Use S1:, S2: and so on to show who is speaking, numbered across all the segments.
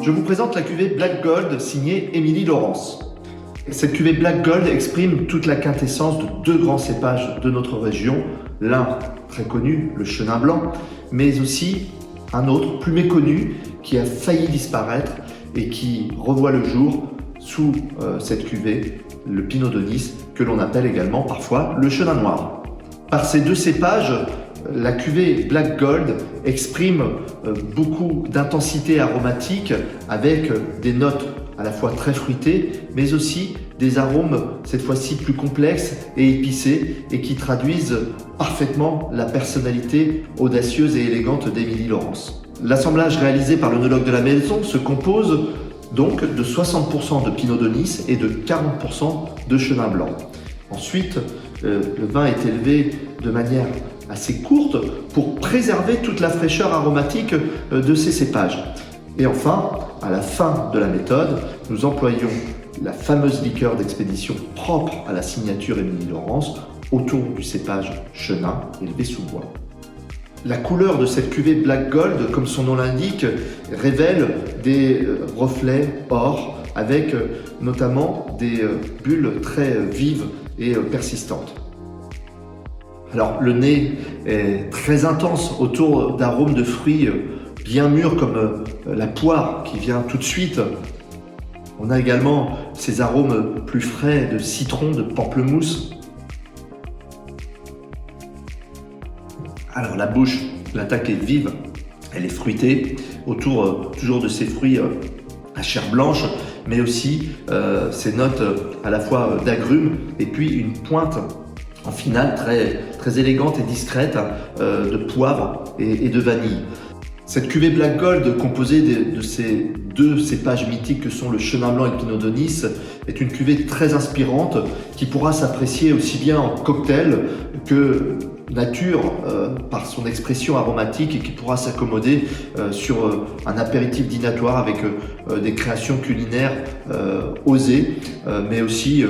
S1: je vous présente la cuvée Black Gold signée Émilie Laurence. Cette cuvée Black Gold exprime toute la quintessence de deux grands cépages de notre région, l'un très connu, le Chenin blanc, mais aussi un autre plus méconnu qui a failli disparaître et qui revoit le jour sous cette cuvée, le Pinot de Nice, que l'on appelle également parfois le Chenin noir. Par ces deux cépages, la cuvée Black Gold exprime beaucoup d'intensité aromatique avec des notes à la fois très fruitées, mais aussi des arômes cette fois-ci plus complexes et épicés et qui traduisent parfaitement la personnalité audacieuse et élégante d'Émilie Laurence. L'assemblage réalisé par l'œnologue de la maison se compose donc de 60% de Pinot de Nice et de 40% de Chenin blanc. Ensuite, le vin est élevé de manière assez courte pour préserver toute la fraîcheur aromatique de ces cépages. Et enfin, à la fin de la méthode, nous employons la fameuse liqueur d'expédition propre à la signature Émilie Laurence autour du cépage Chenin élevé sous bois. La couleur de cette cuvée Black Gold, comme son nom l'indique, révèle des reflets or avec notamment des bulles très vives et persistantes. Alors le nez est très intense autour d'arômes de fruits bien mûrs comme la poire qui vient tout de suite. On a également ces arômes plus frais de citron, de pamplemousse. Alors la bouche, l'attaque est vive, elle est fruitée, autour toujours de ces fruits à chair blanche, mais aussi ces notes à la fois d'agrumes et puis une pointe en finale très élégante et discrète de poivre et de vanille. Cette cuvée Black Gold, composée de ces deux cépages mythiques que sont le Chenin blanc et le Pinot de Nice, est une cuvée très inspirante qui pourra s'apprécier aussi bien en cocktail que nature par son expression aromatique et qui pourra s'accommoder sur un apéritif dînatoire avec des créations culinaires osées, mais aussi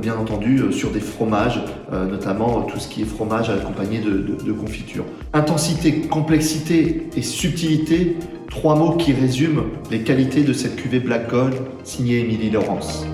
S1: bien entendu sur des fromages, notamment tout ce qui est fromage accompagné de confiture. Intensité, complexité et subtilité, trois mots qui résument les qualités de cette cuvée Black Gold signée Émilie Laurence.